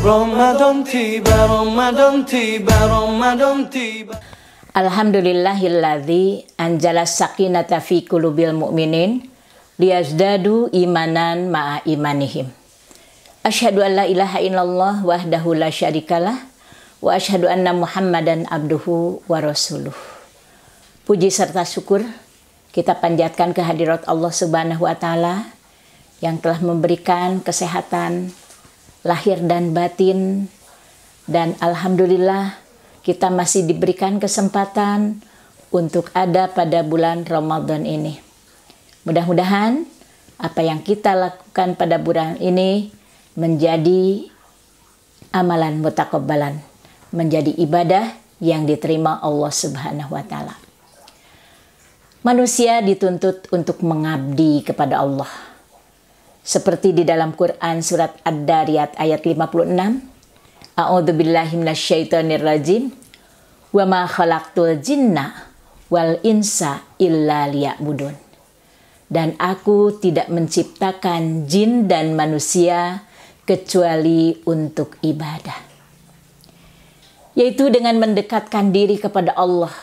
Ramadan tiba, Ramadan tiba, Ramadan tiba. Alhamdulillahilladzi anjala sakinata fi qulubil mu'minin liyazdadu imanan ma'a imanihim. Asyhadu an la ilaha illallah wahdahu la syarikalah wa asyhadu anna Muhammadan abduhu wa rasuluh. Puji serta syukur kita panjatkan kehadirat Allah Subhanahu wa taala yang telah memberikan kesehatan lahir dan batin, dan alhamdulillah kita masih diberikan kesempatan untuk ada pada bulan Ramadan ini. Mudah-mudahan apa yang kita lakukan pada bulan ini menjadi amalan mutakabbalan, menjadi ibadah yang diterima Allah Subhanahu wa taala. Manusia dituntut untuk mengabdi kepada Allah. Seperti di dalam Quran surat Ad-Dariyat ayat 56. A'udzubillahi minasyaitonirrajim. Wa ma khalaqtul jinna wal insa illa liya'budun. Dan aku tidak menciptakan jin dan manusia kecuali untuk ibadah. Yaitu dengan mendekatkan diri kepada Allah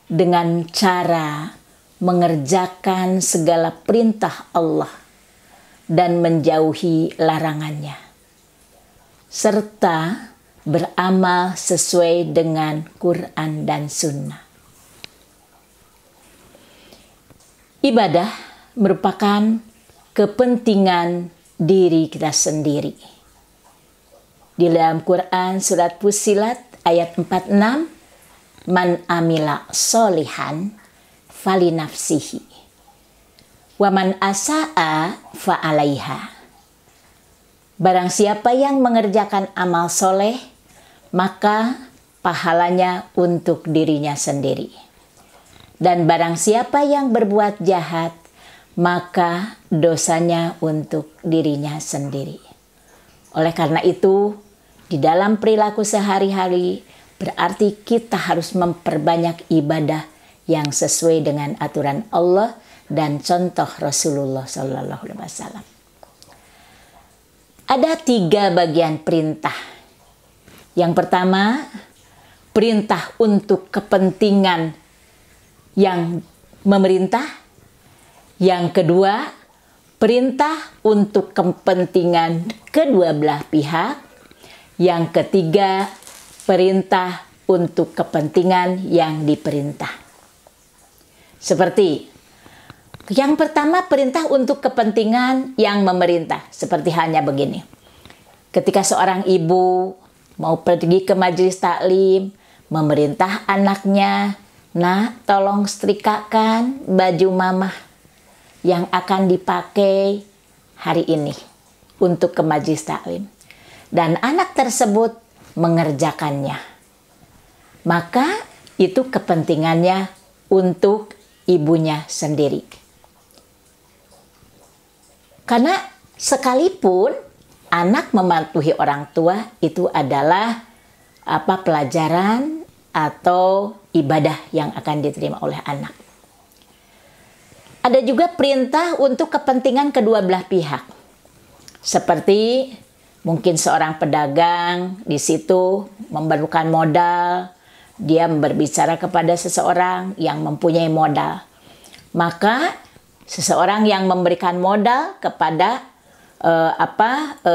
dengan cara mengerjakan segala perintah Allah dan menjauhi larangannya, serta beramal sesuai dengan Quran dan Sunnah. Ibadah merupakan kepentingan diri kita sendiri. Di dalam Quran surat Fussilat ayat 46, man amila solihan fali nafsihi wa man asa'a fa'alaiha. Barang siapa yang mengerjakan amal soleh, maka pahalanya untuk dirinya sendiri. Dan barang siapa yang berbuat jahat, maka dosanya untuk dirinya sendiri. Oleh karena itu, di dalam perilaku sehari-hari, berarti kita harus memperbanyak ibadah yang sesuai dengan aturan Allah dan contoh Rasulullah Sallallahu Alaihi Wasallam. Ada 3 bagian perintah. Yang pertama, perintah untuk kepentingan yang memerintah. Yang kedua, perintah untuk kepentingan kedua belah pihak. Yang ketiga, perintah untuk kepentingan yang diperintah. Seperti yang pertama, perintah untuk kepentingan yang memerintah. Seperti halnya begini. Ketika seorang ibu mau pergi ke majelis taklim, memerintah anaknya, "Nak, tolong setrikakan baju mamah yang akan dipakai hari ini untuk ke majelis taklim." Dan anak tersebut mengerjakannya. Maka itu kepentingannya untuk ibunya sendiri. Karena sekalipun anak mematuhi orang tua itu adalah pelajaran atau ibadah yang akan diterima oleh anak. Ada juga perintah untuk kepentingan kedua belah pihak. Seperti mungkin seorang pedagang di situ memerlukan modal, dia berbicara kepada seseorang yang mempunyai modal. Maka seseorang yang memberikan modal kepada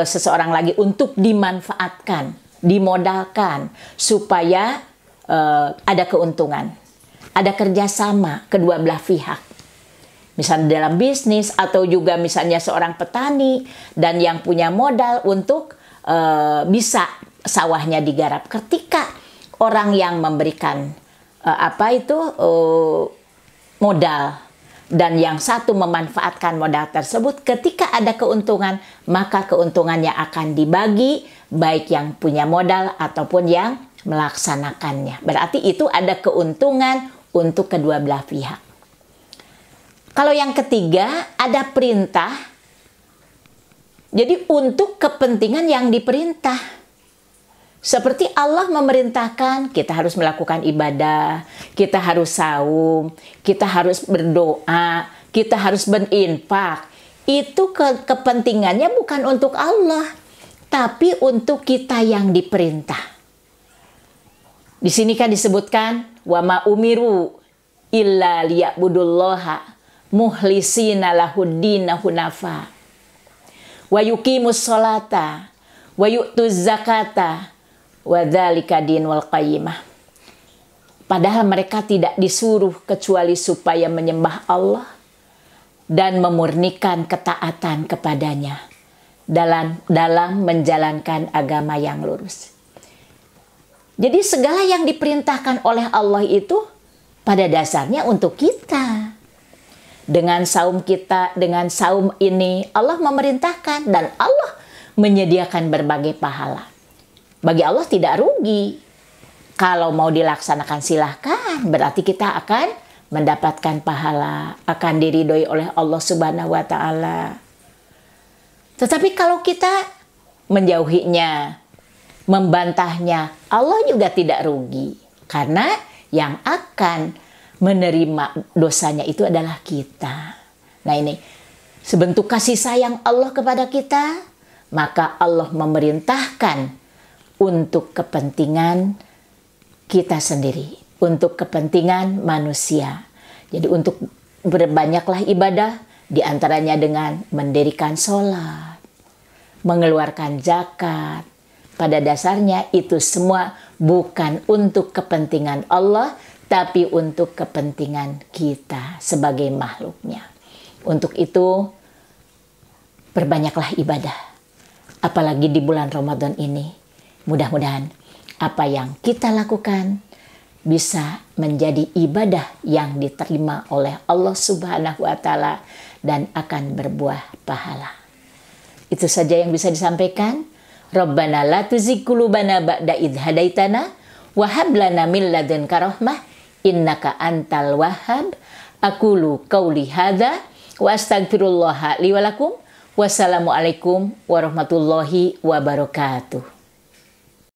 seseorang lagi untuk dimanfaatkan, dimodalkan supaya ada keuntungan, ada kerjasama kedua belah pihak. Misalnya dalam bisnis atau juga misalnya seorang petani dan yang punya modal untuk bisa sawahnya digarap. Ketika orang yang memberikan modal dan yang satu memanfaatkan modal tersebut, ketika ada keuntungan, maka keuntungannya akan dibagi, baik yang punya modal ataupun yang melaksanakannya. Berarti itu ada keuntungan untuk kedua belah pihak. Kalau yang ketiga, ada perintah. Jadi untuk kepentingan yang diperintah. Seperti Allah memerintahkan kita harus melakukan ibadah, kita harus saum, kita harus berdoa, kita harus berinfak. Itu kepentingannya bukan untuk Allah, tapi untuk kita yang diperintah. Di sini kan disebutkan wa ma umiru illa liya'budullaha muhlisina lahuddina hunafa wa yuqimus sholata wa yu'tuz zakata wa dzalika dinul qayyimah. Padahal mereka tidak disuruh kecuali supaya menyembah Allah dan memurnikan ketaatan kepadanya dalam menjalankan agama yang lurus. Jadi segala yang diperintahkan oleh Allah itu pada dasarnya untuk kita. Dengan saum kita, dengan saum ini Allah memerintahkan dan Allah menyediakan berbagai pahala. Bagi Allah tidak rugi. Kalau mau dilaksanakan silahkan, berarti kita akan mendapatkan pahala, akan diridhoi oleh Allah Subhanahu wa Ta'ala. Tetapi kalau kita menjauhinya, membantahnya, Allah juga tidak rugi, karena yang akan menerima dosanya itu adalah kita. Nah, ini sebentuk kasih sayang Allah kepada kita, maka Allah memerintahkan untuk kepentingan kita sendiri, untuk kepentingan manusia. Jadi untuk berbanyaklah ibadah, diantaranya dengan mendirikan sholat, mengeluarkan zakat. Pada dasarnya itu semua bukan untuk kepentingan Allah, tapi untuk kepentingan kita sebagai makhluknya. Untuk itu perbanyaklah ibadah, apalagi di bulan Ramadan ini. Mudah-mudahan apa yang kita lakukan bisa menjadi ibadah yang diterima oleh Allah Subhanahu wa Ta'ala dan akan berbuah pahala. Itu saja yang bisa disampaikan. Rabbana la tuzigh qulubana ba'da idh hadaitana wa hab lana min ladunka rahmah innaka antal wahhab. Aqulu qauli hadza wa astaghfirullah li wa lakum. Wassalamualaikum warahmatullahi wabarakatuh.